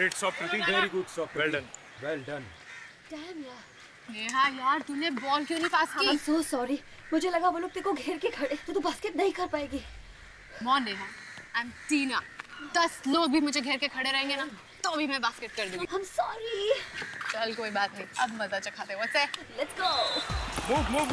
Great stop, Preeti. Very good stop. Well done. Well done. Damn यार। नेहा यार तूने ball क्यों नहीं पास की? I'm so sorry. मुझे लगा वो लोग तेरे को घेर के खड़े तो तू बास्केट नहीं कर पाएगी। मॉन नेहा, I'm टीना। 10 लोग भी मुझे घेर के खड़े रहेंगे ना तो भी मैं बास्केट कर दूंगी। I'm sorry. चल कोई बात नहीं, अब मजा चखाते हैं। What's that? Let's go. Move.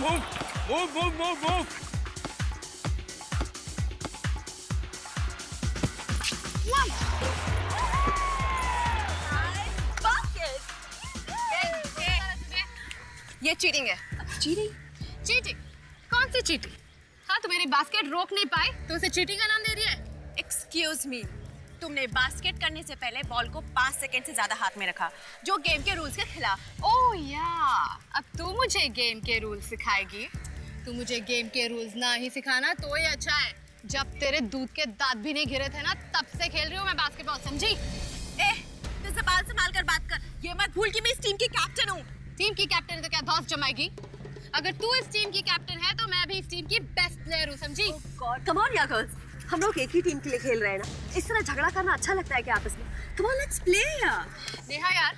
ये चीटिंग है। चीटिंग? कौन सी चीटिंग? हाँ, तो मेरी बास्केट रोक नहीं पाए तो उसे चीटिंग का नाम दे रही है? एक्सक्यूज मी, तुमने बास्केट करने से पहले बॉल को 5 सेकंड से ज्यादा हाथ में रखा, जो गेम के रूल्स के खिलाफ। ओह या, अब तू मुझे गेम के रूल्स सिखाएगी? तू मुझे गेम के रूल्स ना ही सिखाना तो ही अच्छा है। जब तेरे दूध के दांत भी नहीं गिरे थे ना, तब से खेल रही हूँ मैं बास्केटबॉल, समझी? तू ज़बान संभाल कर बात कर। ये मत भूल कि मैं इस टीम की कैप्टन हूँ। टीम की कैप्टन है तो क्या धौंस जमाएगी? अगर तू इस टीम की कैप्टन है तो मैं भी इस टीम की बेस्ट प्लेयर हूँ, समझी? गॉड, कम ऑन यार गर्ल्स, हम लोग एक ही टीम के लिए खेल रहे हैं ना। इस तरह झगड़ा करना अच्छा लगता है क्या आपस में? कम ऑन, लेट्स प्ले यार। नेहा यार,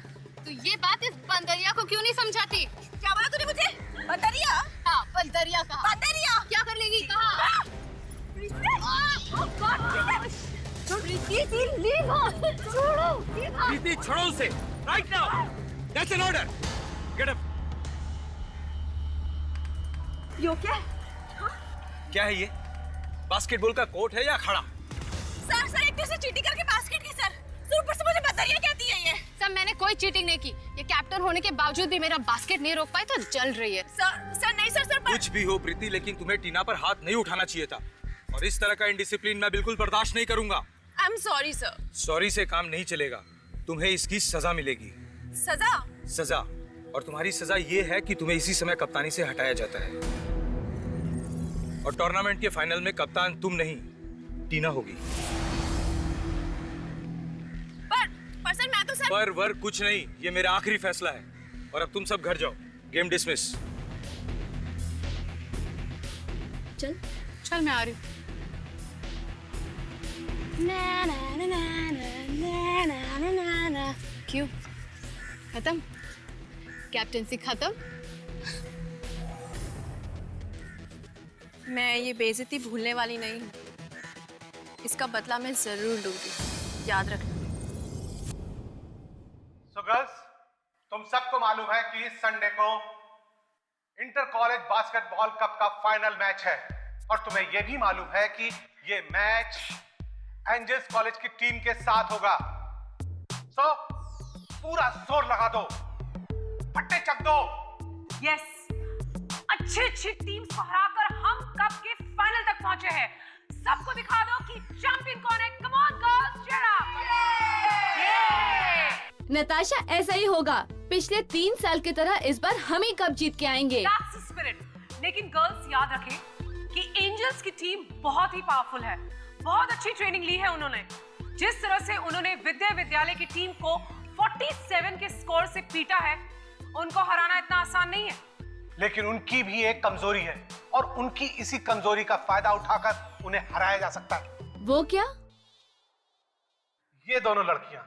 तू ये बात इस बंदरिया को क्यों नहीं समझाती? क्या बोला तूने मुझे? बंदरिया? हाँ, बंदरिया कहा। बंदरिया? क्या कर लेगी? कहा? प्रीति, छोड़ो उसे। Right now. That's an order. Get up. यो क्या? क्या है ये? बास्केटबॉल का कोर्ट है या खड़ा? सर एक दूसरे चीटिंग करके बास्केट की सर। ऊपर से मुझे बंदरिया कहती है ये। सर मैंने कोई चीटिंग नहीं की। ये कैप्टन होने के बावजूद भी मेरा बास्केट नहीं रोक पाई तो जल रही है। सर नहीं सर कुछ भी हो प्रीति, लेकिन तुम्हें टीना पर हाथ नहीं उठाना चाहिए था। और इस तरह का इंडिसिप्लिन मैं बिल्कुल बर्दाश्त नहीं करूंगा। I am sorry sir. Sorry से काम नहीं चलेगा, तुम्हें इसकी सजा मिलेगी। सजा? और तुम्हारी सजा ये है कि तुम्हें इसी समय कप्तानी से हटाया जाता है। और टूर्नामेंट के फाइनल में कप्तान तुम नहीं, टीना होगी। पर सर मैं तो सर। पर वर कुछ नहीं, ये मेरा आखिरी फैसला है। और अब तुम सब घर जाओ। Game dismiss. चल मैं आ रही हूँ। क्यों? खत्म? कैप्टनसी खत्म? मैं ये बेइज्जती भूलने वाली नहीं हूँ। इसका बदला मैं जरूर लूंगी, याद रखना। So girls, तुम सबको मालूम है कि इस संडे को इंटर कॉलेज बास्केटबॉल कप का फाइनल मैच है। और तुम्हें यह भी मालूम है कि ये मैच एंजल्स कॉलेज की टीम के साथ होगा। So पूरा जोर लगा दो, पट्टे चक दो। यस, अच्छी टीम को हराकर हम कप के फाइनल तक पहुंचे हैं। सबको दिखा दो कि चैंपियन कौन है। Come on girls, cheer up. Natasha, ऐसा ही होगा। पिछले 3 साल की तरह इस बार हम ही कप जीत के आएंगे। That's the spirit. लेकिन गर्ल्स याद रखें कि एंजल्स की टीम बहुत ही पावरफुल है। बहुत अच्छी ट्रेनिंग ली है उन्होंने। जिस तरह से उन्होंने विद्यालय की टीम को 47 के स्कोर से पीटा है, उनको हराना इतना आसान नहीं है। लेकिन उनकी भी एक कमजोरी है और उनकी इसी कमजोरी का फायदा उठाकर उन्हें हराया जा सकता है। वो क्या? ये दोनों लड़कियां,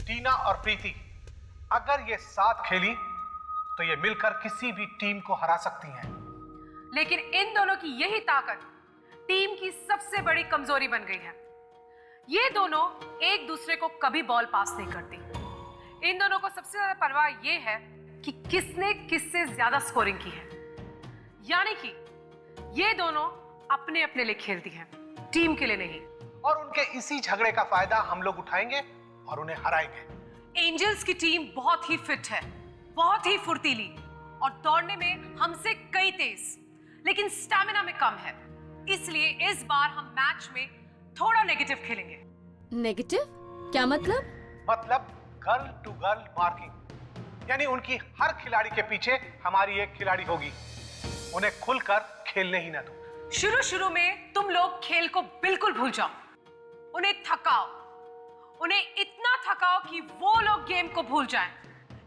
टीना और प्रीति, अगर ये साथ खेली तो ये मिलकर किसी भी टीम को हरा सकती हैं। लेकिन इन दोनों की यही ताकत टीम की सबसे बड़ी कमजोरी बन गई है। ये दोनों एक दूसरे को कभी बॉल पास नहीं करती। इन दोनों को सबसे ज्यादा परवाह ये है कि किसने किससे ज्यादा स्कोरिंग की है। यानी कि ये दोनों अपने अपने लिए खेलती हैं, टीम के लिए नहीं। और उनके इसी झगड़े का फायदा हम लोग उठाएंगे और उन्हें हराएंगे। एंजल्स की टीम बहुत ही फिट है, बहुत ही फुर्तीली और दौड़ने में हमसे कई तेज, लेकिन स्टैमिना में कम है। इसलिए इस बार हम मैच में थोड़ा नेगेटिव खेलेंगे। नेगेटिव? क्या मतलब? मतलब गर्ल टू गर्ल मार्किंग, यानी उनकी हर खिलाड़ी के पीछे हमारी एक खिलाड़ी होगी। उन्हें खुलकर खेलने ही ना दो। शुरू में तुम लोग खेल को बिल्कुल भूल जाओ। उन्हें थकाओ, उन्हें इतना थकाओ कि वो लोग गेम को भूल जाएं।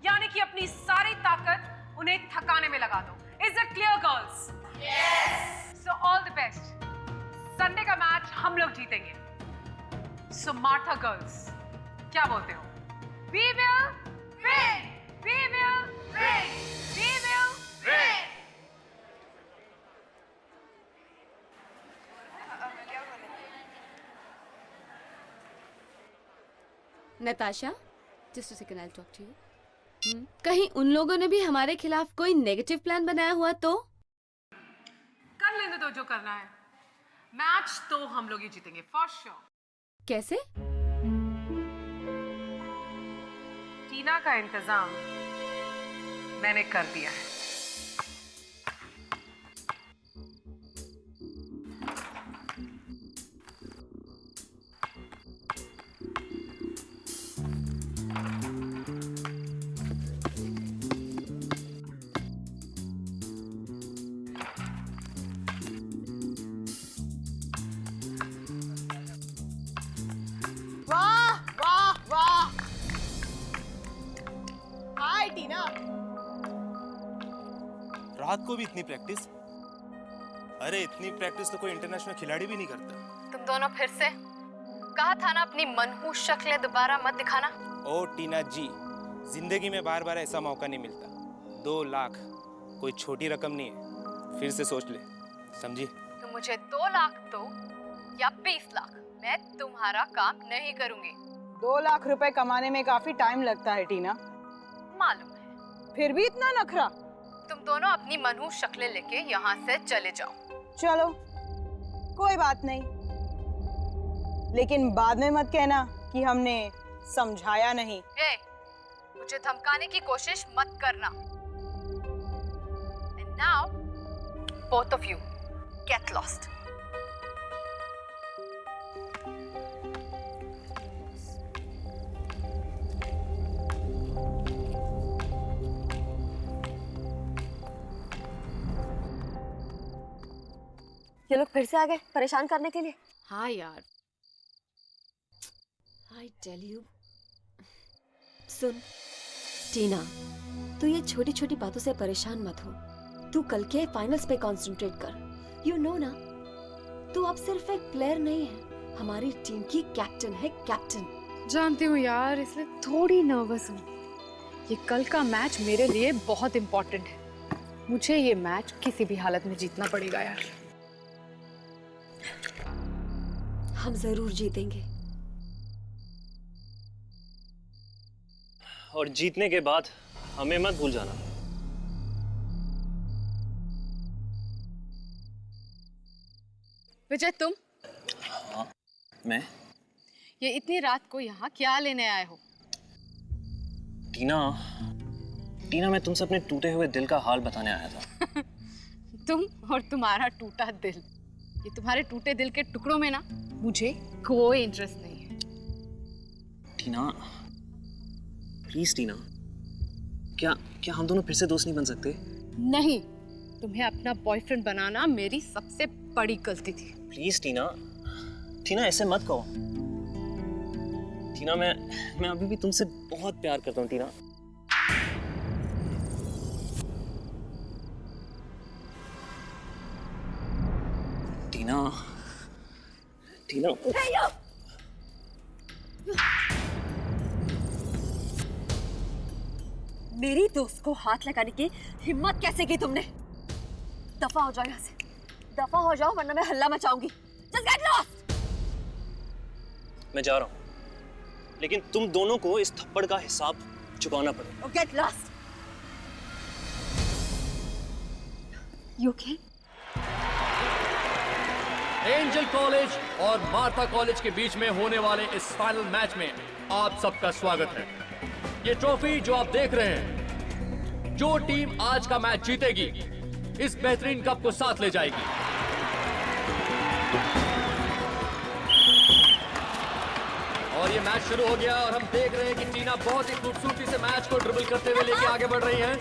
यानी कि अपनी सारी ताकत उन्हें थकाने में लगा दो। Is that clear girls? Yes. So all the best. Sunday का मैच हम लोग जीतेंगे। सो मार्था गर्ल्स, क्या बोलते हो? We will win! We will win! We will win! Natasha, just a second, I'll talk to you. कहीं उन लोगों ने भी हमारे खिलाफ कोई नेगेटिव प्लान बनाया हुआ तो? कर लेने दो जो करना है। मैच तो हम लोग ही जीतेंगे फॉर श्योर। कैसे? टीना का इंतजाम मैंने कर दिया है। वाह वाह वाह, हाय टीना। रात को भी इतनी प्रैक्टिस? अरे इतनी प्रैक्टिस तो कोई इंटरनेशनल खिलाड़ी भी नहीं करता। तुम दोनों फिर से कहा था ना अपनी मनहूस शक्लें दोबारा मत दिखाना। ओ टीना जी, जिंदगी में बार बार ऐसा मौका नहीं मिलता। 2 लाख कोई छोटी रकम नहीं है, फिर से सोच ले, समझी? तुम मुझे 2 लाख दो या 20 लाख, मैं तुम्हारा काम नहीं करूंगी। 2 लाख रुपए कमाने में काफी टाइम लगता है टीना। मालूम है। फिर भी इतना नखरा? तुम दोनों अपनी मनहूस शक्लें लेके यहाँ से चले जाओ। चलो कोई बात नहीं, लेकिन बाद में मत कहना कि हमने समझाया नहीं। मुझे धमकाने की कोशिश मत करना। And now, both of you, get lost. ये लोग फिर से आ गए परेशान करने के लिए। हाँ यार, I tell you. सुन टीना, तू ये छोटी छोटी बातों से परेशान मत हो। तू कल के फाइनल्स पे कंसंट्रेट कर। यू नो ना, तू अब सिर्फ एक प्लेयर नहीं है, हमारी टीम की कैप्टन है, कैप्टन। जानती हूँ यार, इसलिए थोड़ी नर्वस हूँ। ये कल का मैच मेरे लिए बहुत इम्पोर्टेंट है। मुझे ये मैच किसी भी हालत में जीतना पड़ेगा यार। हम जरूर जीतेंगे। और जीतने के बाद हमें मत भूल जाना। विजय, तुम? हाँ, मैं? ये इतनी रात को यहाँ क्या लेने आए हो? टीना, मैं तुमसे अपने टूटे हुए दिल का हाल बताने आया था। तुम और तुम्हारा टूटा दिल, ये तुम्हारे टूटे दिल के टुकड़ों में ना मुझे कोई इंटरेस्ट नहीं है। टीना, प्लीज टीना, क्या हम दोनों फिर से दोस्त नहीं बन सकते? नहीं, तुम्हें अपना बॉयफ्रेंड बनाना मेरी सबसे बड़ी गलती थी। प्लीज टीना, ऐसे मत कहो। टीना, मैं अभी भी तुमसे बहुत प्यार करता हूँ टीना। टीना, मेरी दोस्त को हाथ लगाने की हिम्मत कैसे की तुमने? दफा हो जाओ यहाँ से, दफा हो जाओ वरना मैं हल्ला मचाऊंगी। Just get lost! मैं जा रहा हूँ, लेकिन तुम दोनों को इस थप्पड़ का हिसाब चुकाना पड़ेगा। Oh, get lost! You okay? Angel college और मार्था कॉलेज के बीच में होने वाले इस फाइनल मैच में आप सबका स्वागत है। ये ट्रॉफी जो आप देख रहे हैं, जो टीम आज का मैच जीतेगी इस बेहतरीन कप को साथ ले जाएगी। और ये मैच शुरू हो गया और हम देख रहे हैं कि टीना बहुत ही खूबसूरती से मैच को ड्रिबल करते हुए लेके आगे बढ़ रही हैं।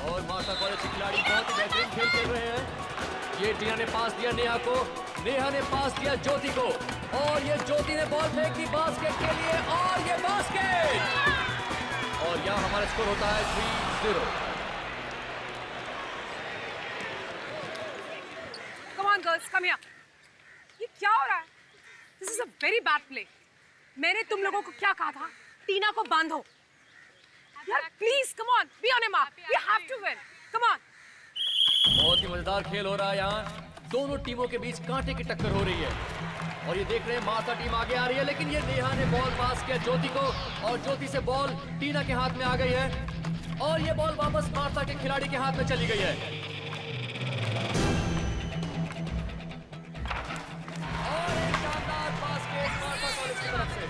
और मार्था कॉलेज के खिलाड़ी बहुत ही बेहतरीन खेल खेल रहे हैं। ये टीना ने पास दिया नेहा को, नेहा ने पास दिया ज्योति को, और ये ज्योति ने बॉल फेंक दी बास्केट के लिए, और ये बास्केट! और यहाँ हमारा स्कोर होता है 3-0। Come on girls, come here. ये क्या हो रहा है? This is a very bad play. मैंने तुम लोगों को क्या कहा था? टीना को बांधो। यार please come on, be on your mark, we have to win, come on. बहुत ही मजेदार खेल हो रहा है यहाँ। दोनों टीमों के बीच कांटे की टक्कर हो रही है और ये देख रहे हैं मार्था टीम आगे आ रही है, लेकिन ये नेहा ने बॉल पास किया ज्योति को और ज्योति से बॉल टीना के हाथ में आ गई है और ये बॉल वापस मार्था के खिलाड़ी के हाथ में चली गई है। और एक शानदार बास्केट मार्था कॉलेज की तरफ से।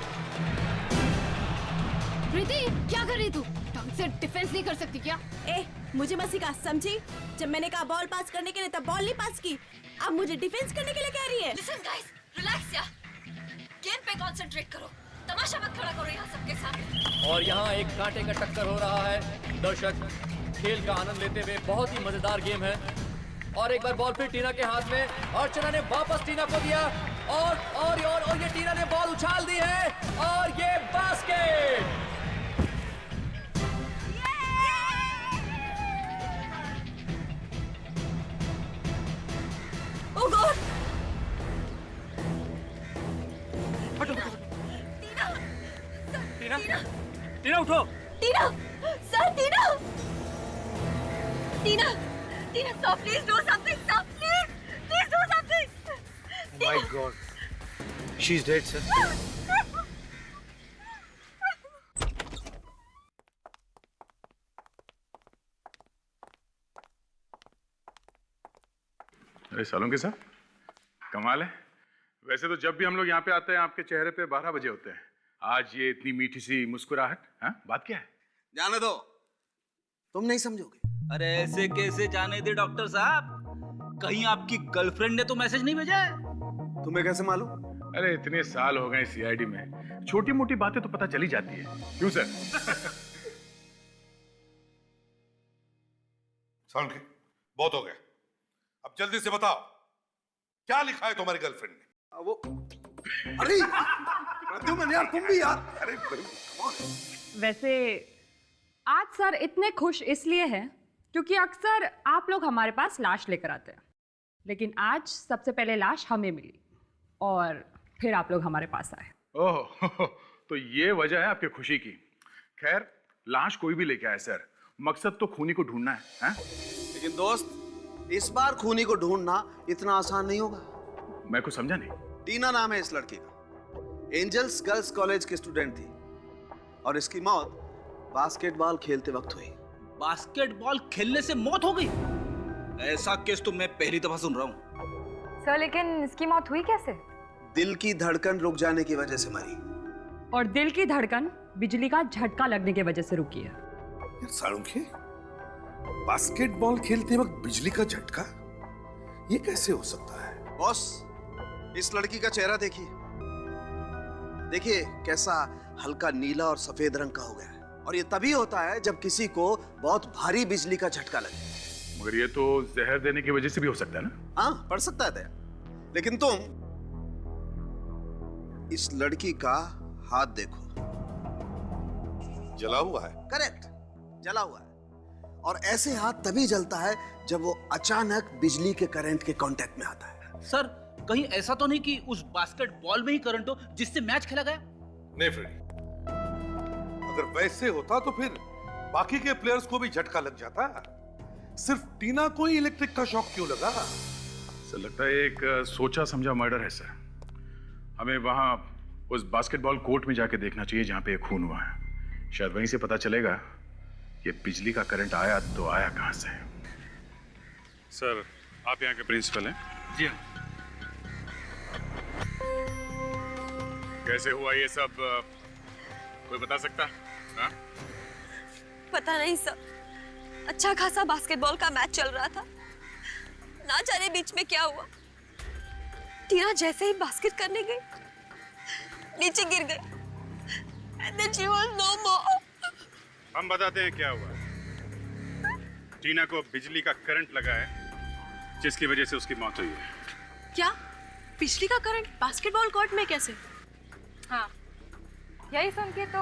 प्रीति, क्या कर रही तू? ढंग से डिफेंस नहीं कर सकती क्या? मुझे मत सिखा, समझी? जब मैंने कहा बॉल पास करने के लिए तब बॉल नहीं पास की, अब मुझे डिफेंस करने के लिए कह रही है। लिसन गाइस, रिलैक्स यार, गेम पे कंसंट्रेट करो, तमाशा मत खड़ा करो यहाँ सबके सामने। और यहाँ एक कांटे का टक्कर हो रहा है। दर्शक खेल का आनंद लेते हुए, बहुत ही मजेदार गेम है। और एक बार बॉल फिर टीना के हाथ में, अर्चना ने वापस टीना को दिया और ये टीना ने बॉल उछाल दी है और ये बास्केट। Oh God! टीना उठो। Tina, sir, Tina, Tina, Tina, sir, please do something, sir, please do something. Oh my God, she's dead, sir. अरे सालों के साथ कमाल है। वैसे तो जब भी हम लोग यहाँ पे आते हैं आपके चेहरे पे 12 बजे होते हैं। आज ये इतनी मीठी सी मुस्कुराहट, हाँ? बात क्या है? जाने दो, तुम नहीं समझोगे। अरे ऐसे कैसे जाने दे डॉक्टर साहब? कहीं आपकी गर्लफ्रेंड ने तो मैसेज नहीं भेजा है? तुम्हें कैसे मालूम? अरे इतने साल हो गए सीआईडी में, छोटी मोटी बातें तो पता चली जाती है। क्यों सर? सालुंखे, बहुत हो गया, अब जल्दी से बताओ क्या लिखा है तुम्हारी गर्लफ्रेंड ने? वो अरे प्रद्युम्न यार, तुम भी यार। अरे वैसे आज सर इतने खुश इसलिए हैं क्योंकि अक्सर आप लोग हमारे पास लाश लेकर आते हैं, लेकिन आज सबसे पहले लाश हमें मिली और फिर आप लोग हमारे पास आए। ओह, तो ये वजह है आपकी खुशी की। खैर, लाश कोई भी लेके आए सर, मकसद तो खूनी को ढूंढना है। लेकिन दोस्त, इस बार खूनी को ढूंढना इतना आसान नहीं होगा। मैं कुछ समझा नहीं। टीना नाम है इस लड़की का, एंजल्स गर्ल्स कॉलेज की स्टूडेंट थी और इसकी मौत बास्केटबॉल खेलते वक्त हुई। बास्केटबॉल खेलने से मौत हो गई? ऐसा केस तो मैं पहली दफा सुन रहा हूँ। सर लेकिन इसकी मौत हुई कैसे? दिल की धड़कन रुक जाने की वजह से मरी। और दिल की धड़कन बिजली का झटका लगने की वजह से रुकी है। सालुंखे, बास्केटबॉल खेलते वक्त बिजली का झटका, ये कैसे हो सकता है? बॉस, इस लड़की का चेहरा देखिए, देखिए कैसा हल्का नीला और सफेद रंग का हो गया है। और ये तभी होता है जब किसी को बहुत भारी बिजली का झटका लगे। मगर ये तो जहर देने की वजह से भी हो सकता है ना? हाँ, पड़ सकता है दया। लेकिन तुम इस लड़की का हाथ देखो, जला हुआ है। करेक्ट, जला हुआ है। और ऐसे हाथ तभी जलता है जब वो अचानक बिजली के करंट के कांटेक्ट में आता है। सर, कहीं ऐसा तो नहीं कि उस बास्केटबॉल में ही करंट हो जिससे मैच खेला गया? नहीं फ्रेडी, अगर वैसे होता तो फिर बाकी के प्लेयर्स को भी झटका लग जाता। सिर्फ टीना को ही इलेक्ट्रिक का शॉक क्यों लगा? सर लगता है एक सोचा समझा मर्डर है सर। हमें वहां उस बास्केटबॉल कोर्ट में जाके देखना चाहिए जहां पे खून हुआ है। शायद वहीं से पता चलेगा कि बिजली का करंट आया तो आया कहां से। सर, आप यहाँ के प्रिंसिपल हैं? जी हाँ। कैसे हुआ ये सब, कोई बता सकता? हाँ? पता नहीं सर, अच्छा खासा बास्केटबॉल का मैच चल रहा था, ना जाने बीच में क्या हुआ। टीना जैसे ही बास्केट करने गई, नीचे गिर गई। And then she was no more. हम बताते हैं क्या हुआ। टीना को बिजली का करंट लगा है जिसकी वजह से उसकी मौत हुई है। क्या? बिजली का करंट बास्केटबॉल कोर्ट में कैसे? हाँ, यही सुन के तो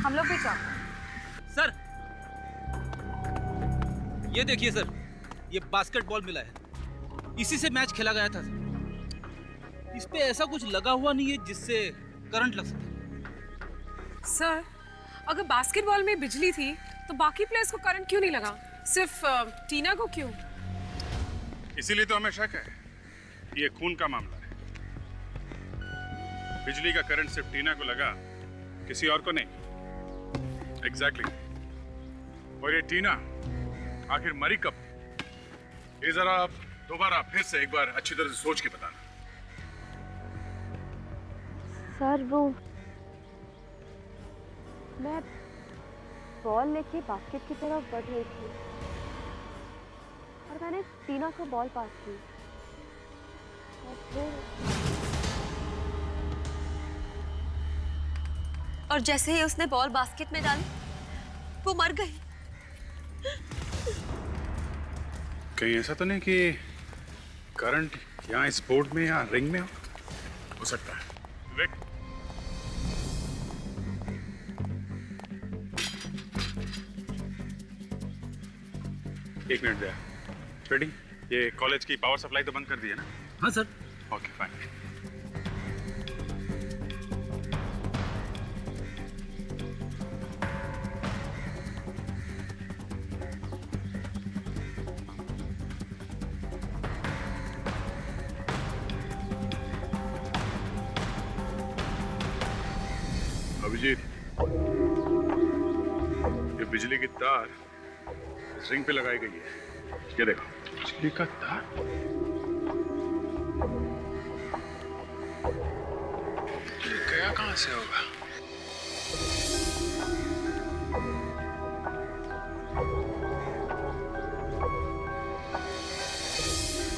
हम लोग भी चाहते। सर, ये देखिए सर, ये बास्केटबॉल मिला है, इसी से मैच खेला गया था। इस पे ऐसा कुछ लगा हुआ नहीं है जिससे करंट लग सके। सर, अगर बास्केटबॉल में बिजली थी तो बाकी प्लेयर्स को करंट क्यों नहीं लगा, सिर्फ टीना को क्यों? इसीलिए तो हमें शक है ये खून का मामला है। बिजली का करंट सिर्फ टीना को लगा, किसी और को नहीं। एग्जैक्टली। और ये टीना आखिर मरी कब? ये जरा आप दोबारा फिर से एक बार अच्छी तरह से सोच के बताना। सर वो मैं बॉल लेके बास्केट की तरफ बढ़ रही थी और मैंने टीना को बॉल पास की और जैसे ही उसने बॉल बास्केट में डाली वो मर गई। कहीं ऐसा तो नहीं कि करंट यहाँ इस बोर्ड में या रिंग में हो सकता है। विवेक, एक मिनट दे। रेडी? ये कॉलेज की पावर सप्लाई तो बंद कर दी है ना? हाँ सर। Okay fine. अभिजीत, ये बिजली की तार इस रिंग पे लगाई गई है। ये देखो, बिजली का तार। ये गया कहां से होगा?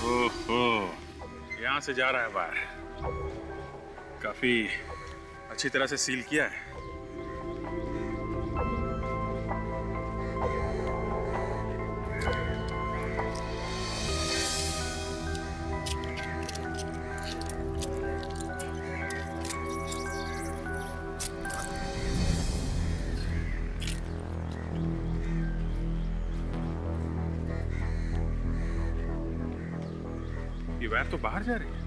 ओहो, यहां से जा रहा है बाहर। काफी अच्छी तरह से सील किया है। ये वायर तो बाहर जा रही है।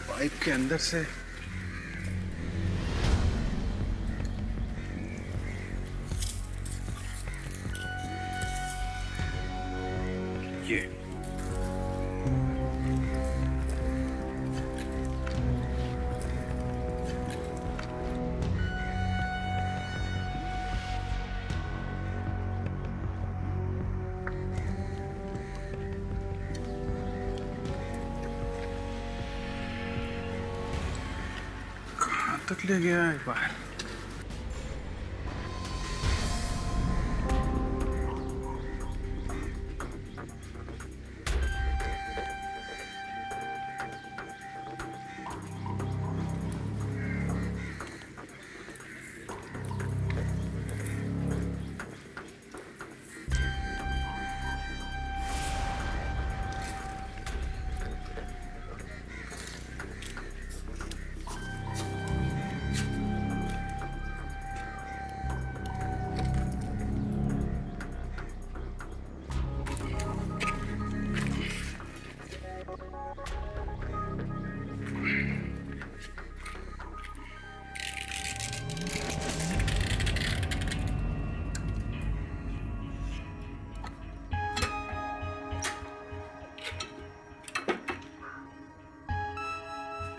पाइप के अंदर से ये तक ले गया है बाहर।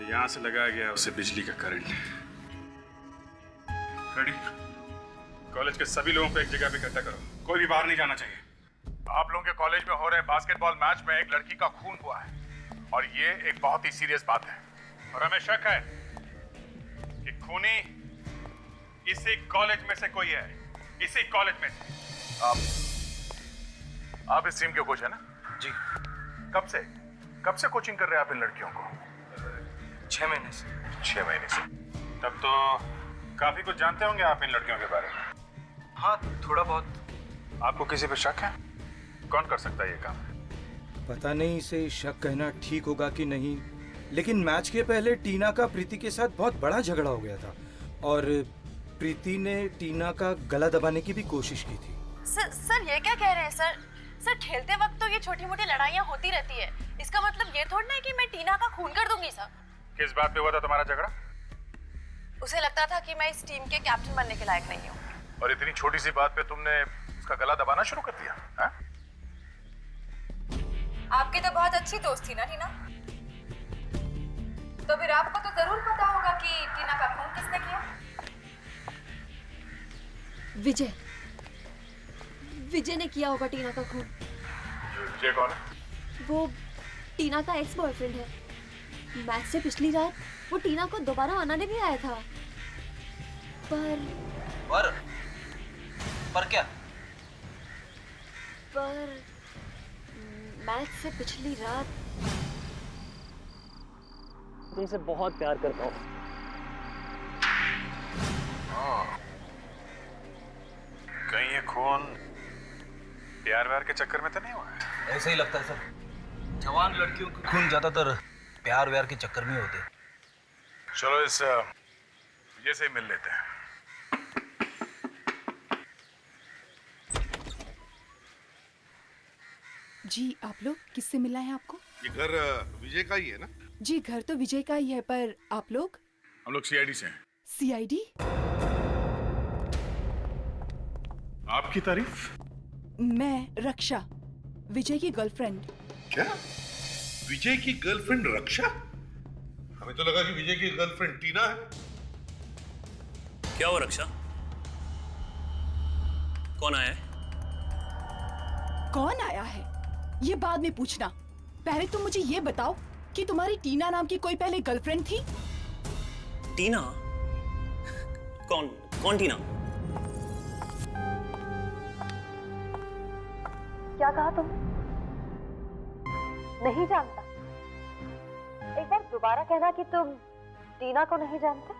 यहां से लगाया गया उसे बिजली का करंट। रेडी? कॉलेज के सभी लोगों को एक जगह पे इकट्ठा करो, कोई भी बाहर नहीं जाना चाहिए। आप लोगों के कॉलेज में हो रहे बास्केटबॉल मैच में एक लड़की का खून हुआ है और ये एक बहुत ही सीरियस बात है और हमें शक है कि खूनी इसी कॉलेज में से कोई है, इसी कॉलेज में से। आप इस टीम के कोच है ना? जी। कब से कोचिंग कर रहे हैं आप इन लड़कियों को? 6 महीने से। 6 महीने से। तब तो काफी कुछ जानते होंगे आप इन लड़कियों के बारे में। हाँ, थोड़ा बहुत। आपको किसी पे शक है? कौन कर सकता है ये काम? पता नहीं इसे शक कहना ठीक होगा कि नहीं, लेकिन मैच के पहले टीना का प्रीति के साथ बहुत बड़ा झगड़ा हो गया था और प्रीति ने टीना का गला दबाने की भी कोशिश की थी। सर ये क्या कह रहे हैं सर? सर खेलते वक्त तो ये छोटी मोटी लड़ाइयाँ होती रहती है, इसका मतलब ये थोड़ा ना है कि मैं टीना का खून कर दूंगी सर। किस बात पे हुआ था तुम्हारा झगड़ा? उसे लगता था कि मैं इस टीम के कैप्टन बनने के लायक नहीं हूँ। और इतनी छोटी सी बात पे तुमने उसका गला दबाना शुरू कर दिया? हा? आपकी तो बहुत अच्छी दोस्त थी ना टीना, तो फिर आपको तो जरूर पता होगा कि टीना का खून किसने किया। विजय ने किया होगा टीना का खून। विजय कौन है? वो टीना का एक्स बॉयफ्रेंड है। मैच से पिछली रात वो टीना को दोबारा मनाने भी आया था, पर क्या? पर मैच से पिछली रात तुमसे बहुत प्यार करता हूँ। कहीं ये खून प्यार व्यार के चक्कर में तो नहीं हुआ है? ऐसे ही लगता है सर, जवान लड़कियों के खून ज्यादातर प्यार व्यार के चक्कर में होते हैं। चलो इस विजय से ही मिल लेते हैं। जी आप लोग किससे मिलना है आपको? ये घर विजय का ही है ना? जी घर तो विजय का ही है, पर आप लोग? हम लोग सीआईडी से हैं। सीआईडी? आपकी तारीफ? मैं रक्षा, विजय की गर्लफ्रेंड। क्या? विजय की गर्लफ्रेंड रक्षा? हमें तो लगा कि विजय की गर्लफ्रेंड टीना है। क्या हुआ रक्षा? कौन आया है? कौन आया है ये बाद में पूछना, पहले तुम मुझे ये बताओ कि तुम्हारी टीना नाम की कोई पहले गर्लफ्रेंड थी? टीना? कौन टीना? क्या कहा तुम? नहीं जानता? एक बार दोबारा कहना कि तुम टीना को नहीं जानते।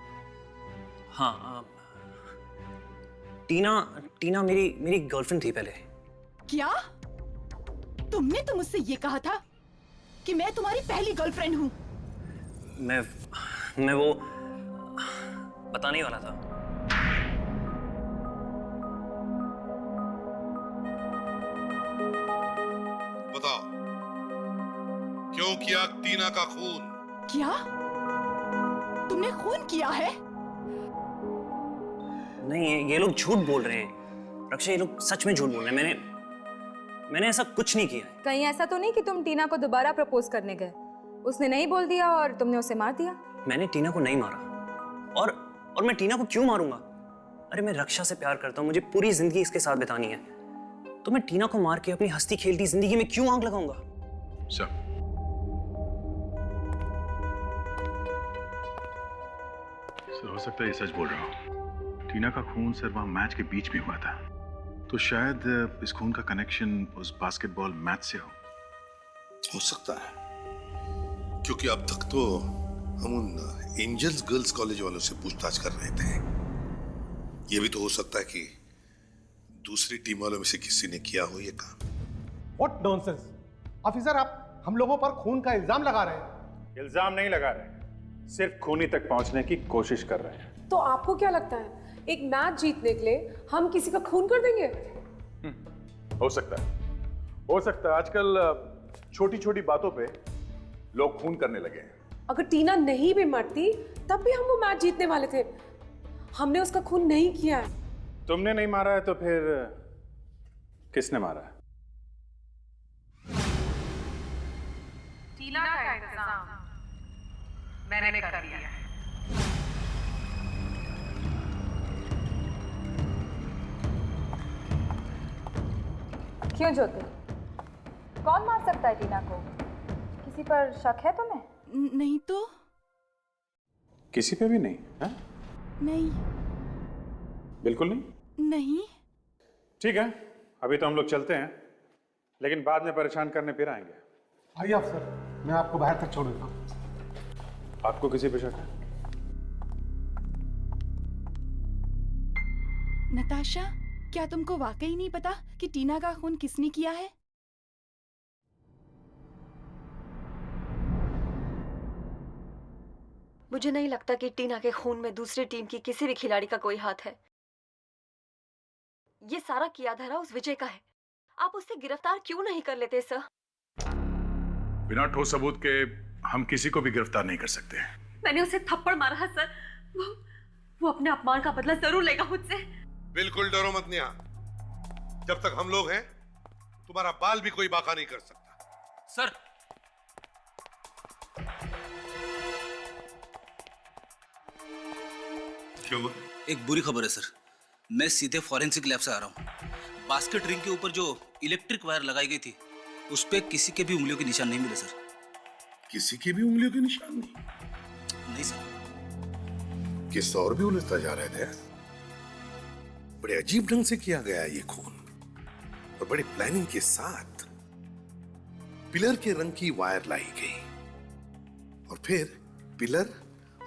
हाँ, टीना मेरी गर्लफ्रेंड थी पहले। क्या? तुमने तो मुझसे ये कहा था कि मैं तुम्हारी पहली गर्लफ्रेंड हूँ। मैं वो बताने वाला था। बताओ, क्यों किया टीना का खून? क्या? तुमने खून किया है? नहीं, ये लोग झूठ बोल रहे हैं रक्षा, ये लोग सच में झूठ बोल रहे हैं। मैंने ऐसा कुछ नहीं किया है। कहीं ऐसा तो नहीं कि तुम टीना को दोबारा प्रपोज करने गए, उसने नहीं बोल दिया और तुमने उसे मार दिया? मैंने टीना को नहीं मारा। और मैं टीना को क्यों मारूंगा? अरे मैं रक्षा से प्यार करता हूँ, मुझे पूरी जिंदगी इसके साथ बितानी है, तो मैं टीना को मार के अपनी हंसती खेलती जिंदगी में क्यों आग लगाऊंगा? सर, हो सकता है ये सच बोल रहा हूँ। टीना का खून सर वहाँ मैच के बीच में हुआ था, तो शायद इस खून का कनेक्शन उस बास्केटबॉल मैच से हो सकता है, क्योंकि अब तक तो हम उन एंजल्स गर्ल्स कॉलेज वालों से पूछताछ कर रहे थे। ये भी तो हो सकता है कि दूसरी टीम वालों में से किसी ने किया हो ये काम। व्हाट नॉनसेंस ऑफिसर, आप हम लोगों पर खून का इल्जाम लगा रहे हैं। इल्जाम नहीं लगा रहे, सिर्फ खूनी तक पहुंचने की कोशिश कर रहे हैं। तो आपको क्या लगता है एक मैच जीतने के लिए हम किसी का खून कर देंगे? हो सकता है आजकल छोटी छोटी बातों पे लोग खून करने लगे हैं। अगर टीना नहीं भी मरती तब भी हम वो मैच जीतने वाले थे। हमने उसका खून नहीं किया है। तुमने नहीं मारा है तो फिर किसने मारा है? टीना का इंतजाम मैंने कर दिया है। क्यों ज्योति, कौन मार सकता है टीना को? किसी पर शक है तुम्हें? नहीं तो। किसी पे भी नहीं है? नहीं। बिल्कुल नहीं? नहीं। ठीक है, अभी तो हम लोग चलते हैं, लेकिन बाद में परेशान करने फिर आएंगे। आइए अफसर, मैं आपको बाहर तक छोड़ देता हूँ। आपको किसी पे शक है? नताशा, क्या तुमको वाकई नहीं पता कि टीना का खून किसने किया है? मुझे नहीं लगता कि टीना के खून में दूसरी टीम की किसी भी खिलाड़ी का कोई हाथ है। ये सारा किया धरा उस विजय का है। आप उससे गिरफ्तार क्यों नहीं कर लेते सर? बिना ठोस सबूत के हम किसी को भी गिरफ्तार नहीं कर सकते। मैंने उसे थप्पड़ मारा है सर। वो अपने अपमान का बदला जरूर लेगा मुझसे। बिल्कुल डरो मत नेहा। जब तक हम लोग हैं तुम्हारा बाल भी कोई बाका नहीं कर सकता। सर क्यों? एक बुरी खबर है सर, मैं सीधे फॉरेंसिक लैब से आ रहा हूँ। बास्केट रिंग के ऊपर जो इलेक्ट्रिक वायर लगाई गई थी उस पे किसी के भी उंगलियों के निशान नहीं मिले सर। किसी के भी उंगलियों के निशान नहीं? नहीं सर। किस और भी उलझता जा रहे थे। बड़े अजीब ढंग से किया गया ये खून और बड़ी प्लानिंग के साथ पिलर के रंग की वायर लाई गई और फिर पिलर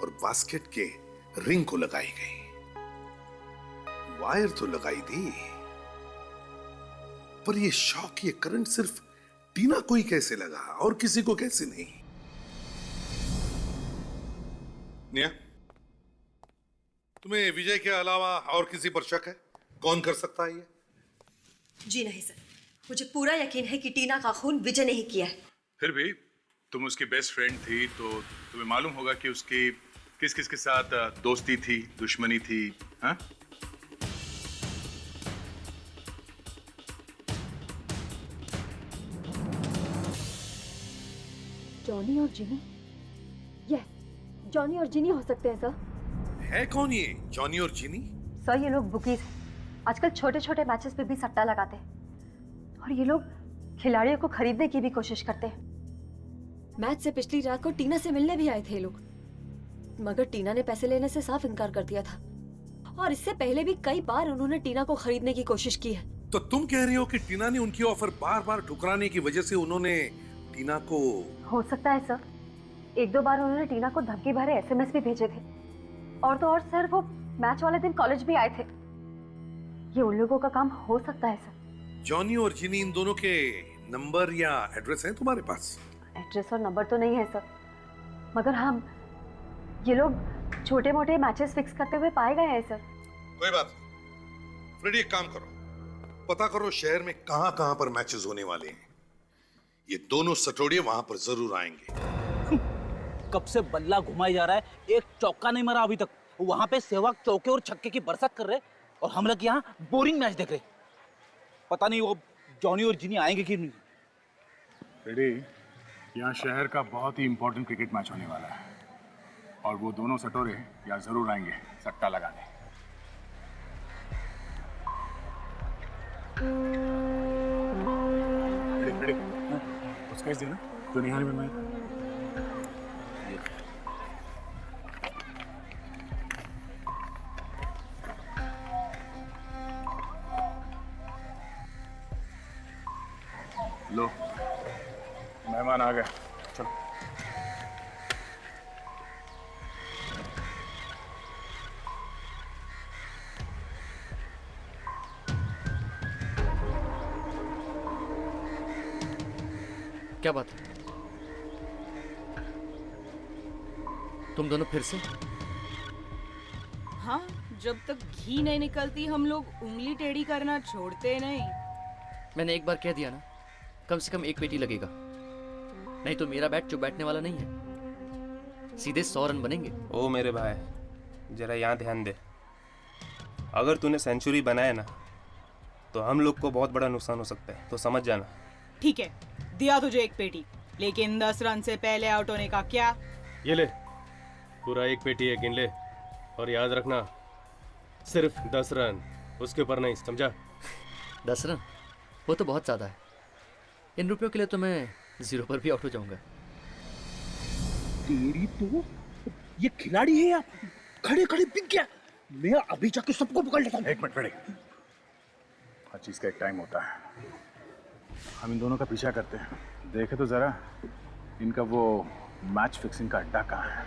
और बास्केट के रिंग को लगाई गई। वायर तो लगाई दी, पर ये शॉक, ये करंट सिर्फ टीना को ही कैसे लगा और किसी को कैसे नहीं? निया, तुम्हें विजय के अलावा और किसी पर शक है? कौन कर सकता है ये? जी नहीं सर, मुझे पूरा यकीन है कि टीना का खून विजय ने ही किया है। फिर भी तुम उसकी बेस्ट फ्रेंड थी तो तुम्हें मालूम होगा कि उसकी किस किस के साथ दोस्ती थी, दुश्मनी थी। हाँ? जॉनी और जिनी? यस, जॉनी और जिनी हो सकते हैं सर। है कौन ये जॉनी और जिनी? सर ये लोग बुकीज हैं। आजकल छोटे छोटे मैचेस पे भी सट्टा लगाते हैं और ये लोग खिलाड़ियों को खरीदने की भी कोशिश करते हैं। मैच से पिछली रात को टीना से मिलने भी आए थे लोग, मगर टीना ने पैसे लेने से साफ इनकार कर दिया था और इससे पहले भी कई बार उन्होंने टीना को खरीदने की कोशिश की है। तो तुम कह रही हो कि टीना ने उनकी ऑफर बार बार ठुकराने की वजह से उन्होंने टीना को? हो सकता है सर, एक दो बार उन्होंने टीना को धमकी भरे एसएमएस भी भेजे थे और तो और सर वो मैच वाले दिन कॉलेज भी आए थे। ये उन लोगों का काम हो सकता है सर। जॉनी और जिनी, इन दोनों के नंबर या एड्रेस है तुम्हारे पास? एड्रेस और नंबर तो नहीं है सर, मगर हम ये लोग छोटे मोटे मैचेस फिक्स करते हुए पाए गए हैं सर। कोई बात नहीं, फ्रेडी एक काम करो, पता करो शहर में कहां कहां पर मैचेस होने वाले हैं। ये दोनों सटोड़िए वहां पर जरूर आएंगे। कब से बल्ला घुमाई जा रहा है, एक चौका नहीं मारा अभी तक। वहां पे सहवाग चौके और छक्के की बरसात कर रहे और हम लोग यहाँ बोरिंग मैच देख रहे। पता नहीं वो जॉनी और जिनी आएंगे कि नहीं। फ्रेडी, यहाँ शहर का बहुत ही इंपॉर्टेंट क्रिकेट मैच होने वाला है और वो दोनों सटोरे यहाँ जरूर आएंगे सट्टा लगाने। उसका इस देना तो निहाल में मैं लो, मेहमान आ गए, चलो। क्या बात है? तुम दोनों फिर से? हाँ, जब तक घी नहीं निकलती हम लोग उंगली टेढ़ी करना छोड़ते नहीं। मैंने एक बार कह दिया ना, कम से कम एक पेटी लगेगा, नहीं तो मेरा बैट चुप बैठने वाला नहीं है। सीधे 100 रन बनेंगे। ओ मेरे भाई, जरा यहाँ ध्यान दे। अगर तूने सेंचुरी बनाया ना तो हम लोग को बहुत बड़ा नुकसान हो सकता है, तो समझ जाना। ठीक है, दिया तुझे एक पेटी, लेकिन 10 रन से पहले आउट होने का क्या? ये ले, पूरा एक पेटी है, गिन ले और याद रखना सिर्फ 10 रन, उसके ऊपर नहीं, समझा? 10 रन? वो तो बहुत ज़्यादा है। इन रुपयों के लिए तो मैं 0 पर भी आउट हो जाऊंगा। तेरी तो ये खिलाड़ी है यार, खड़े खड़े बिक गया। मैं अभी जाके सबको पकड़ लेता हूँ। एक मिनट फ्रेडी, हर चीज का एक टाइम होता है। हम इन दोनों का पीछा करते हैं, देखे तो जरा इनका वो मैच फिक्सिंग का अड्डा कहाँ है।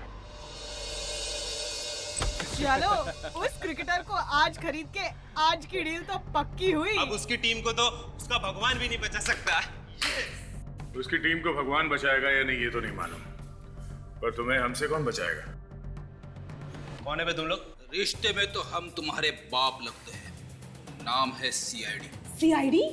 चलो, उस क्रिकेटर को आज खरीद के आज की डील तो पक्की हुई। अब उसकी टीम को तो उसका भगवान भी नहीं बचा सकता। उसकी टीम को भगवान बचाएगा या नहीं ये तो नहीं मालूम, पर तुम्हें हमसे कौन बचाएगा? कौन है बे तुम लोग? रिश्ते में तो हम तुम्हारे बाप लगते हैं। नाम है सीआईडी। सीआईडी?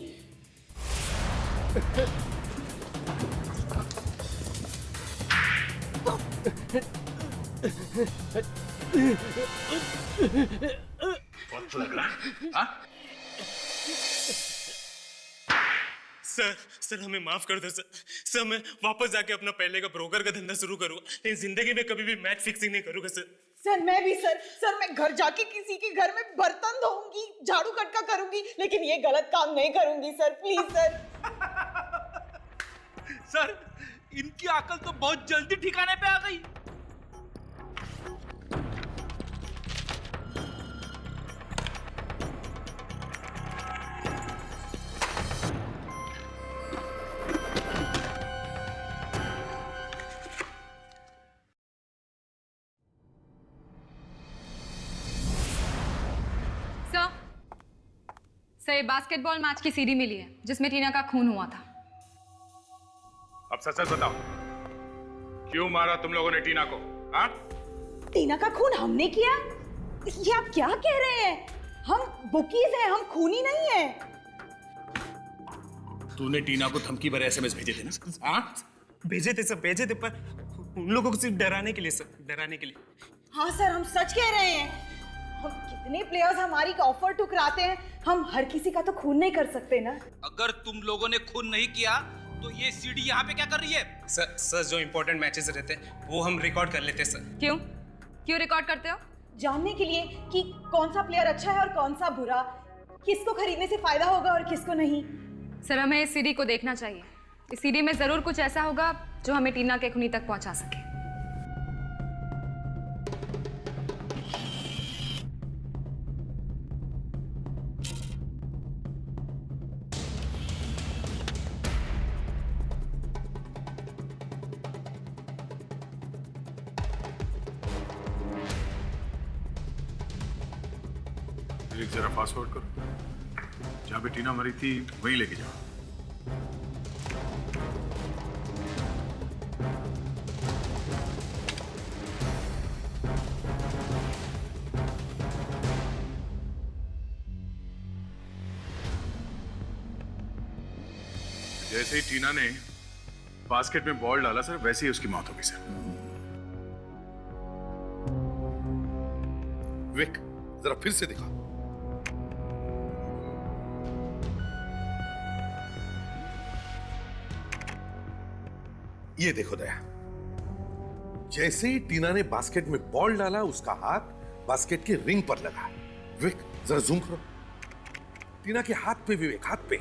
बहुत लग रहा है, हाँ? सर हमें माफ कर दो सर मैं वापस जाके अपना पहले का ब्रोकर का धंधा शुरू करूंगा, लेकिन जिंदगी में कभी भी मैच फिक्सिंग नहीं करूंगा सर। सर मैं भी सर मैं घर जाके किसी के घर में बर्तन धोऊंगी, झाड़ू कटका करूंगी, लेकिन ये गलत काम नहीं करूंगी सर, प्लीज सर। सर इनकी अकल तो बहुत जल्दी ठिकाने पे आ गई। सर बास्केटबॉल मैच की सीडी मिली है जिसमें टीना का खून हुआ था। अब सच सच बताओ, क्यों मारा तुम लोगों ने टीना को? हाँ? टीना का खून हमने किया? ये आप क्या कह रहे हैं? हम बुकीज हैं, हम खूनी नहीं हैं। तूने टीना को धमकी भरे एसएमएस भेजे थे ना? हाँ? भेजे थे सर, भेजे थे, पर उन लोगों को सिर्फ डराने के लिए सर, डराने के लिए। हाँ सर, हम सच कह रहे हैं। हम कितने प्लेयर्स हमारी ऑफर ठुकराते हैं, हम हर किसी का तो खून नहीं कर सकते ना। अगर तुम लोगों ने खून नहीं किया तो ये सीडी यहाँ पे क्या कर रही है? सर जो इंपॉर्टेंट मैचेस रहते हैं वो हम रिकॉर्ड कर लेते हैं सर। क्यों रिकॉर्ड करते हो? जानने के लिए कि कौन सा प्लेयर अच्छा है और कौन सा बुरा, किसको खरीदने से फायदा होगा और किसको नहीं। सर हमें इस सीडी को देखना चाहिए। इस सीडी में जरूर कुछ ऐसा होगा जो हमें टीना के खूनी तक पहुंचा सके। एक जरा फास्ट फॉरवर्ड करो, जहाँ पे टीना मरी थी वहीं लेके जाओ। जैसे ही टीना ने बास्केट में बॉल डाला सर, वैसे ही उसकी मौत हो गई सर। विक, जरा फिर से दिखा। ये देखो दया, जैसे ही टीना ने बास्केट में बॉल डाला उसका हाथ बास्केट के रिंग पर लगा। विक, जरा जूम करो। टीना के हाथ पे, विवेक, हाथ पे।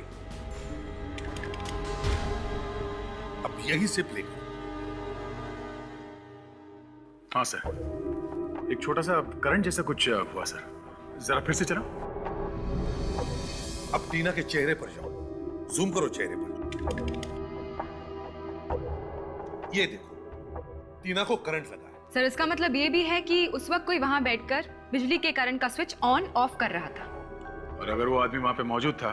अब यही से प्ले करो। हाँ सर, एक छोटा सा करंट जैसा कुछ हुआ सर, जरा फिर से चला। अब टीना के चेहरे पर जाओ, जूम करो चेहरे पर। ये देखो, टीना को करंट लगा है। सर इसका मतलब ये भी है कि उस वक्त कोई वहां बैठकर बिजली के करंट का स्विच ऑन ऑफ कर रहा था। और अगर वो आदमी वहां पे मौजूद था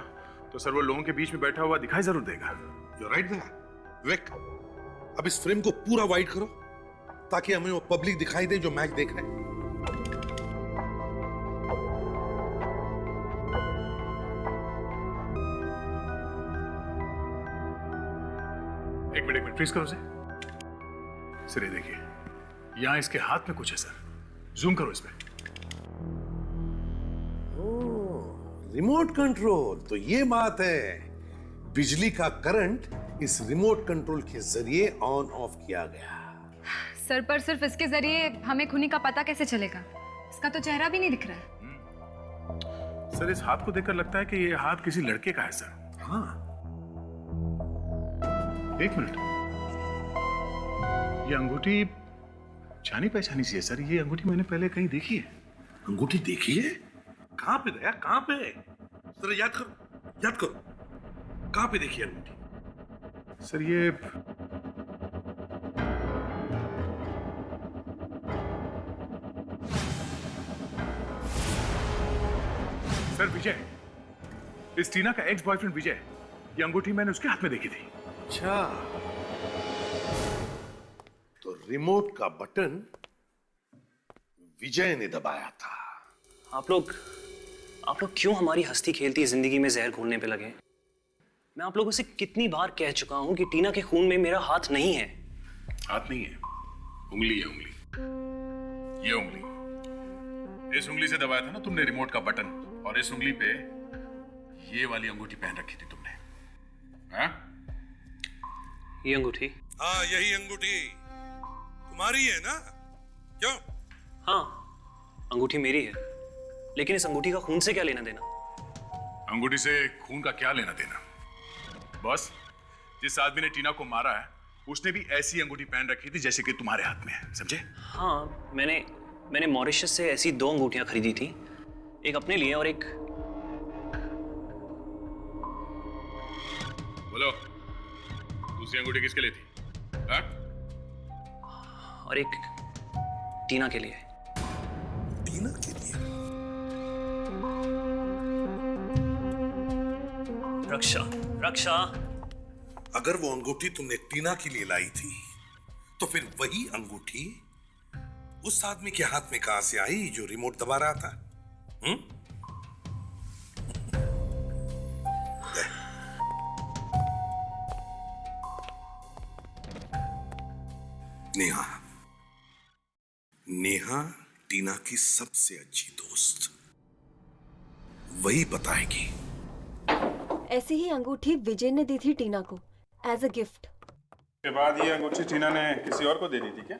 तो सर वो लोगों के बीच में बैठा हुआ दिखाई जरूर देगा। You're right there. विक, अब इस फ्रेम को पूरा वाइड करो ताकि हमें वो पब्लिक दिखाई दे जो मैच देख रहे हैं। एक मिनट फ्रीज करो सर, ये देखिए, यहां इसके हाथ में कुछ है सर, जूम करो इसमें। रिमोट कंट्रोल, तो ये बात है। बिजली का करंट इस रिमोट कंट्रोल के जरिए ऑन ऑफ किया गया। सर पर सिर्फ इसके जरिए हमें खूनी का पता कैसे चलेगा? इसका तो चेहरा भी नहीं दिख रहा है। सर इस हाथ को देखकर लगता है कि ये हाथ किसी लड़के का है सर। हाँ, एक मिनट, ये अंगूठी जानी पहचानी सी है सर। ये अंगूठी मैंने पहले कहीं देखी है। अंगूठी देखी है? कहां पे दया, कहां पे? जरा याद करो, कहां पे देखी अंगूठी? सर ये सर विजय, इस टीना का एक्स बॉयफ्रेंड विजय, ये अंगूठी मैंने उसके हाथ में देखी थी। अच्छा, तो रिमोट का बटन विजय ने दबाया था। आप लोग क्यों हमारी हंसती खेलती जिंदगी में जहर घोलने पे लगे? मैं आप लोगों से कितनी बार कह चुका हूं कि टीना के खून में मेरा हाथ नहीं है। हाथ नहीं है, उंगली है, उंगली। ये उंगली, इस उंगली से दबाया था ना तुमने रिमोट का बटन, और इस उंगली पे ये वाली अंगूठी पहन रखी थी तुमने। हाँ? ये अंगूठी? हाँ, यही अंगूठी तुम्हारी है ना? क्यों? हाँ, अंगूठी मेरी है, लेकिन इस अंगूठी का खून से क्या लेना देना? अंगूठी से खून का क्या लेना देना? बॉस, जिस आदमी ने टीना को मारा है उसने भी ऐसी अंगूठी पहन रखी थी जैसे कि तुम्हारे हाथ में है, समझे? हाँ, मैंने मॉरिशस से ऐसी 2 अंगूठियां खरीदी थी, एक अपने लिए और एक... बोलो, दूसरी अंगूठी किसके लिए थी? हाँ? और एक टीना के लिए। टीना के लिए? रक्षा। अगर वो अंगूठी तुमने टीना के लिए लाई थी, तो फिर वही अंगूठी उस आदमी के हाथ में कहां से आई जो रिमोट दबा रहा था? नेहा टीना की सबसे अच्छी दोस्त, वही बताएगी। ऐसी ही अंगूठी विजय ने दी थी टीना को एज अ गिफ्ट। के बाद ये अंगूठी टीना ने किसी और को दे दी थी क्या?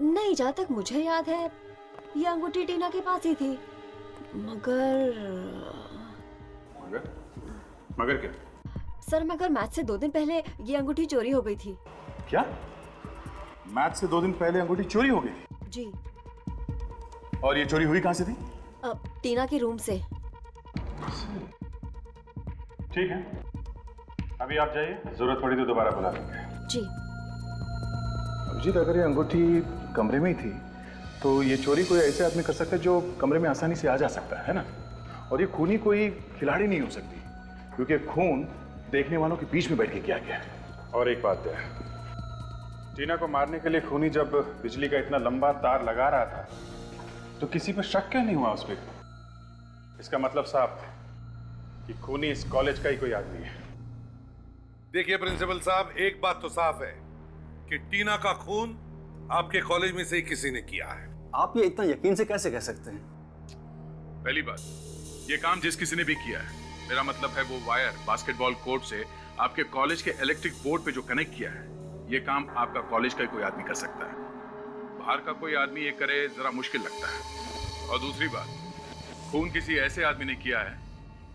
नहीं, जहाँ तक मुझे याद है ये अंगूठी टीना के पास ही थी। मगर क्या? सर, मगर मैच से 2 दिन पहले ये अंगूठी चोरी हो गई थी। क्या? मैच से 2 दिन पहले अंगूठी चोरी हो गई थी? जी। और ये चोरी हुई कहां से थी? टीना के रूम से। ठीक है, अभी आप जाइए, जरूरत पड़ी तो दोबारा बुला लेंगे। जी। अभिजीत, अगर ये अंगूठी कमरे में ही थी तो ये चोरी कोई ऐसे आदमी कर सकता है जो कमरे में आसानी से आ जा सकता है ना? और ये खूनी कोई खिलाड़ी नहीं हो सकती, क्योंकि खून देखने वालों के बीच में बैठ के किया गया है। और एक बात है, टीना को मारने के लिए खूनी जब बिजली का इतना लंबा तार लगा रहा था तो किसी पर शक क्यों नहीं हुआ उस पर? इसका मतलब साफ है कि खूनी इस कॉलेज का ही कोई आदमी है। देखिए प्रिंसिपल साहब, एक बात तो साफ है कि टीना का खून आपके कॉलेज में से ही किसी ने किया है। आप ये इतना यकीन से कैसे कह सकते हैं? पहली बात, ये काम जिस किसी ने भी किया है, मेरा मतलब है वो वायर बास्केटबॉल कोर्ट से आपके कॉलेज के इलेक्ट्रिक बोर्ड पे जो कनेक्ट किया है, ये काम आपका कॉलेज का कोई आदमी कर सकता है। बाहर का कोई आदमी ये करे जरा मुश्किल लगता है। और दूसरी बात, खून किसी ऐसे आदमी ने किया है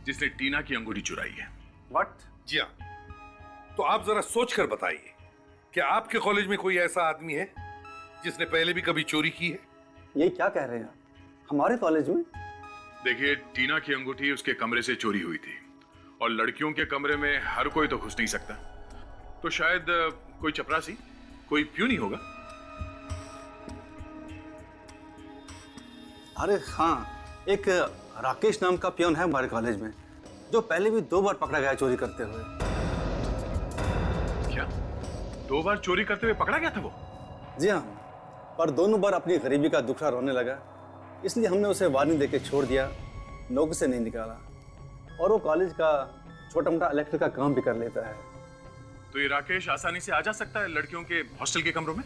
जिसने टीना की अंगूठी चुराई है। व्हाट? जी हाँ, तो आप जरा सोच कर बताइए, क्या आपके कॉलेज में कोई ऐसा आदमी है जिसने पहले भी कभी चोरी की है? ये क्या कह रहे हैं हमारे कॉलेज में? देखिए, टीना की अंगूठी उसके कमरे से चोरी हुई थी, और लड़कियों के कमरे में हर कोई तो घुस नहीं सकता, तो शायद कोई चपरासी, कोई प्यून ही होगा। अरे हाँ, एक राकेश नाम का पियोन है हमारे कॉलेज में, जो पहले भी 2 बार पकड़ा गया चोरी करते हुए। क्या 2 बार चोरी करते हुए पकड़ा गया था वो? जी हाँ, पर दोनों बार अपनी गरीबी का दुखड़ा रोने लगा, इसलिए हमने उसे वार्निंग देके छोड़ दिया, नौकरी से नहीं निकाला। और वो कॉलेज का छोटा मोटा इलेक्ट्रिक का काम भी कर लेता है। तो ये राकेश आसानी से आ जा सकता है लड़कियों के हॉस्टल के कमरों में?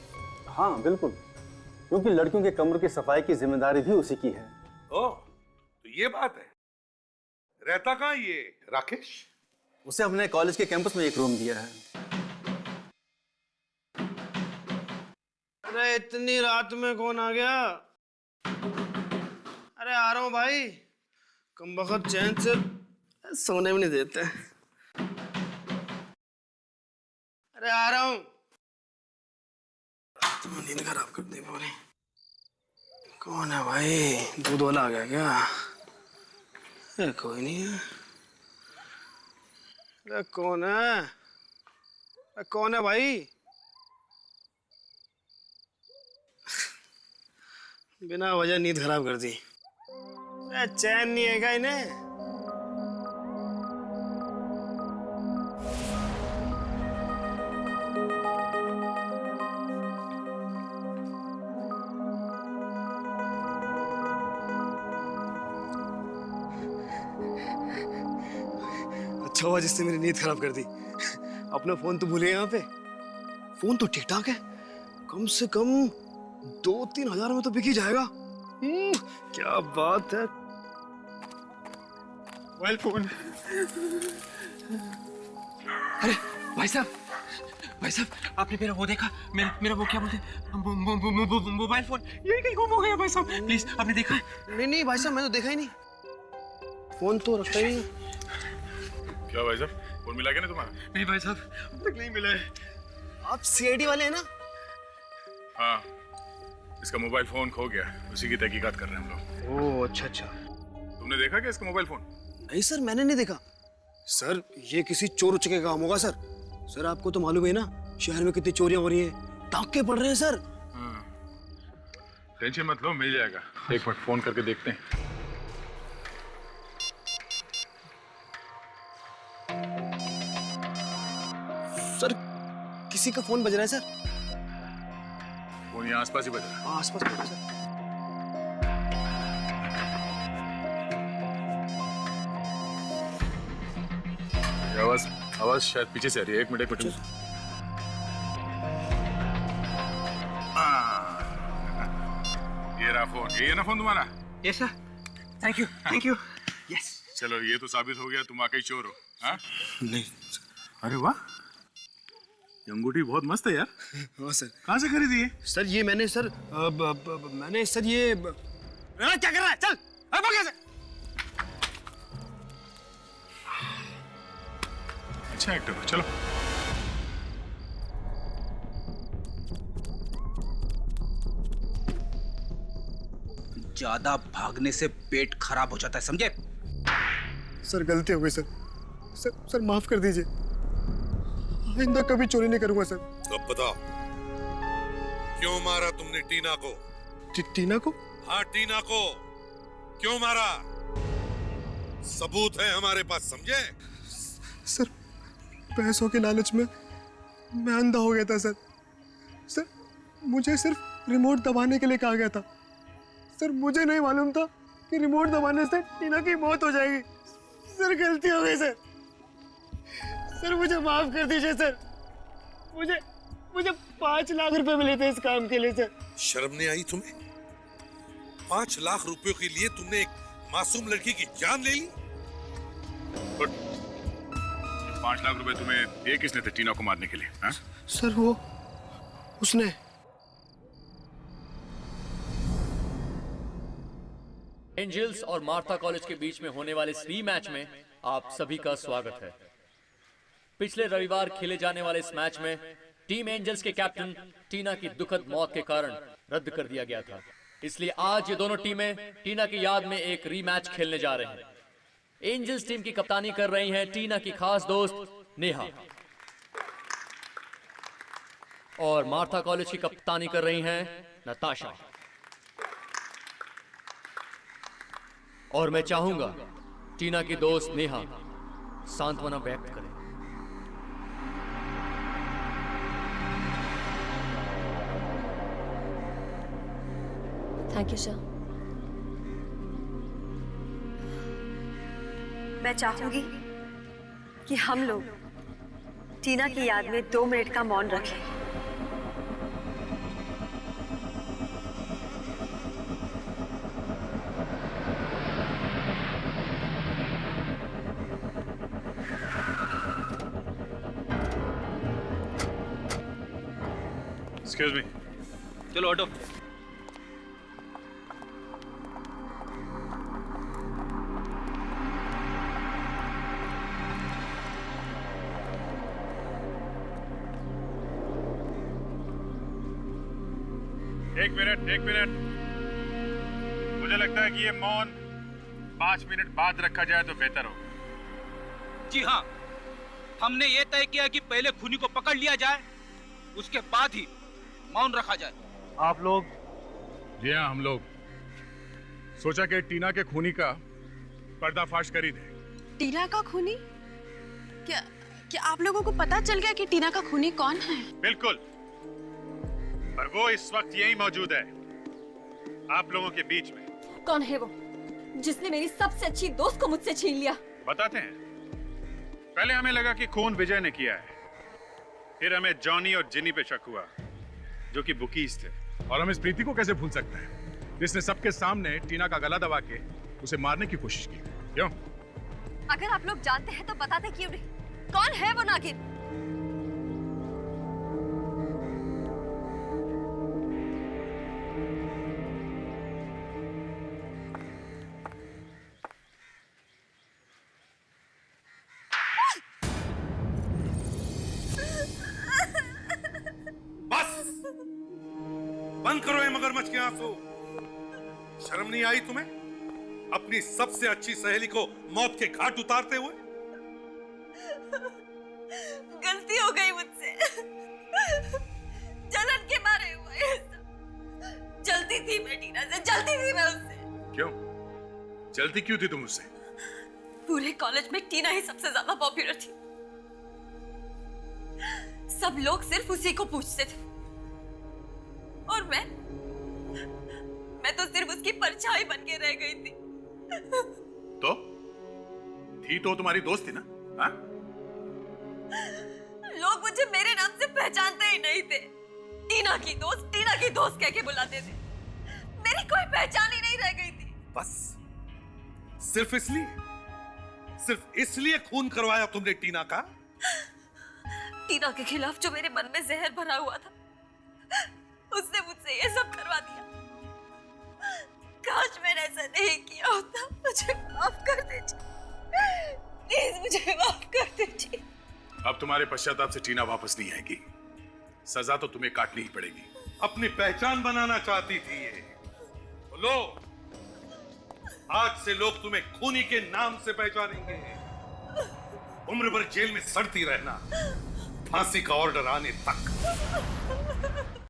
हाँ बिल्कुल, क्योंकि लड़कियों के कमरों की सफाई की जिम्मेदारी भी उसी की है। ओह, तो ये बात है। रहता कहाँ ये राकेश? उसे हमने कॉलेज के कैंपस में एक रूम दिया है। अरे इतनी रात में कौन आ गया? अरे आ रहा हूँ भाई, कमबख्त चैन से सोने में नहीं देते। अरे आ रहा हूँ। तुम नींद खराब कर दी पूरी। कौन है भाई? दूध वाला आ गया क्या? कोई नहीं है। अरे कौन है? अरे कौन है भाई? बिना वजह नींद खराब कर दी। अरे चैन नहीं है क्या इन्हें? अच्छा हुआ जिससे मेरी नींद खराब कर दी। अपना फोन तो भूले यहाँ पे। फोन तो ठीक ठाक है, कम से कम 2-3 हजार में तो बिक ही जाएगा। क्या बात है। Mobile phone. अरे भाई साहब आपने मेरा वो देखा? मेरा वो क्या बोलते हैं, मोबाइल फोन यही कहीं गुम हो गया भाई साहब। प्लीज आपने देखा है? नहीं भाई साहब, मैंने तो देखा ही नहीं। फोन तो रखता ही नहीं। क्या भाई साहब, फोन मिला क्या नहीं तुम्हारा? नहीं भाई साहब, अब तक नहीं मिला है। आप सीआईडी वाले हैं ना? हाँ, इसका मोबाइल फोन खो गया, उसी की तहकीकात कर रहे हैं हम लोग। ओह अच्छा। तुमने देखा क्या इसका मोबाइल फोन? नहीं सर, मैंने नहीं देखा। सर ये किसी चोर उचके का काम होगा सर। सर आपको तो मालूम है ना शहर में कितनी चोरियां हो रही हैं, डाके पड़ रहे हैं सर। टेंशन मत लो, मिल जाएगा। एक मिनट फोन करके देखते हैं। सर किसी का फोन बज रहा है सर। फोन यहाँ आसपास ही बज रहा है। आसपास बज रहा है सर। आवाज शायद पीछे से आ रही है। एक मिनट। ये रहा फोन। ये है ना फोन तुम्हारा? Yes sir, thank you. Yes. चलो ये तो साबित हो गया तुम वाकई चोर हो। हाँ? नहीं। अरे वाह, ये अंगूठी बहुत मस्त है यार। हाँ सर। कहाँ से खरीदी है? सर ये मैंने सर मैंने सर ये क्या कर रहा है? चल अब कैसे? अच्छा एक्टर हो, चलो। ज्यादा भागने से पेट खराब हो जाता है, समझे? सर गलती हो गई सर। सर माफ कर दीजिए, आइंदा कभी चोरी नहीं करूंगा सर। अब बताओ, क्यों मारा तुमने टीना को? टीना को? हाँ टीना को क्यों मारा? सबूत है हमारे पास, समझे? सर पैसों के लालच में मैं अंधा हो गया था सर। सर मुझे सिर्फ रिमोट दबाने के लिए कहा गया था। सर मुझे नहीं मालूम था कि रिमोट दबाने से टीना की मौत हो जाएगी। सर गलती हो गई सर। सर मुझे माफ कर दीजिए सर। मुझे 5 लाख रुपए मिले थे इस काम के लिए सर। शर्म नहीं आई तुम्हें? 5 लाख रुपयों के लिए तुमने एक मासूम लड़की की जान ले ली? 5 लाख रुपए तुम्हें दिए किसने थे टीना को मारने के लिए? हाँ? सर वो उसने। एंजल्स और मार्था कॉलेज के बीच में होने वाले इस रीमैच में आप सभी का स्वागत है। पिछले रविवार खेले जाने वाले इस मैच में टीम एंजल्स के कैप्टन टीना की दुखद मौत के कारण रद्द कर दिया गया था। इसलिए आज ये दोनों टीमें टीना की याद में एक रीमैच खेलने जा रहे हैं। एंजल्स टीम की कप्तानी कर रही हैं टीना की खास दोस्त नेहा, और मार्था कॉलेज की कप्तानी कर रही हैं नताशा। और मैं चाहूंगा टीना की दोस्त नेहा सांत्वना व्यक्त करे। Thank you sir. मैं चाहूंगी कि हम लोग टीना की याद में 2 मिनट का मौन रखें। Excuse me. चलो ऑटो। एक मिनट। मुझे लगता है कि ये मौन 5 मिनट बाद रखा जाए तो बेहतर होगा। जी हाँ, हमने ये तय किया कि पहले खूनी को पकड़ लिया जाए, उसके बाद ही मौन रखा जाए। आप लोग? जी हाँ, हम लोग सोचा कि टीना के खूनी का पर्दाफाश कर ही दे। टीना का खूनी? क्या आप लोगों को पता चल गया कि टीना का खूनी कौन है? बिल्कुल, पर वो इस वक्त यही मौजूद है, आप लोगों के बीच में। कौन है वो जिसने मेरी सबसे अच्छी दोस्त को मुझसे छीन लिया? बताते हैं। पहले हमें लगा कि खून विजय ने किया है, फिर हमें जॉनी और जिनी पे शक हुआ जो कि बुकीज थे। और हम इस प्रीति को कैसे भूल सकते हैं जिसने सबके सामने टीना का गला दबा के उसे मारने की कोशिश की। क्यों? अगर आप लोग जानते हैं तो बताते क्यों नहीं? कौन है वो नागिन? बंद करो ये मगरमच्छ के आंसू। शर्म नहीं आई तुम्हें अपनी सबसे अच्छी सहेली को मौत के घाट उतारते हुए? गलती हो गई मुझसे, जलन के मारे हुआ ये सब। जलती थी मैं टीना से, जलती थी मैं उससे। क्यों जलती क्यों थी तुम उससे? पूरे कॉलेज में टीना ही सबसे ज्यादा पॉपुलर थी। सब लोग सिर्फ उसी को पूछते थे और मैं तो सिर्फ उसकी परछाई बन के रह गई थी। तो थी तो तुम्हारी दोस्त थी ना? हाँ? लोग मुझे मेरे नाम से पहचानते ही नहीं थे। टीना की दोस्त कह के बुलाते थे। मेरी कोई पहचान ही नहीं रह गई थी। बस सिर्फ इसलिए खून करवाया तुमने टीना का? टीना के खिलाफ जो मेरे मन में जहर भरा हुआ था, उसने मुझसे ये सब करवा दिया। काश मैंने ऐसा नहीं किया होता। मुझे माफ कर दीजिए, प्लीज मुझे माफ कर दीजिए। अब तुम्हारे पश्चाताप से टीना वापस नहीं आएगी। सजा तो तुम्हें काटनी ही पड़ेगी। अपनी पहचान बनाना चाहती थी ये। लो, आज से लोग तुम्हें खूनी के नाम से पहचानेंगे। उम्र भर जेल में सड़ती रहना, फांसी का ऑर्डर आने तक।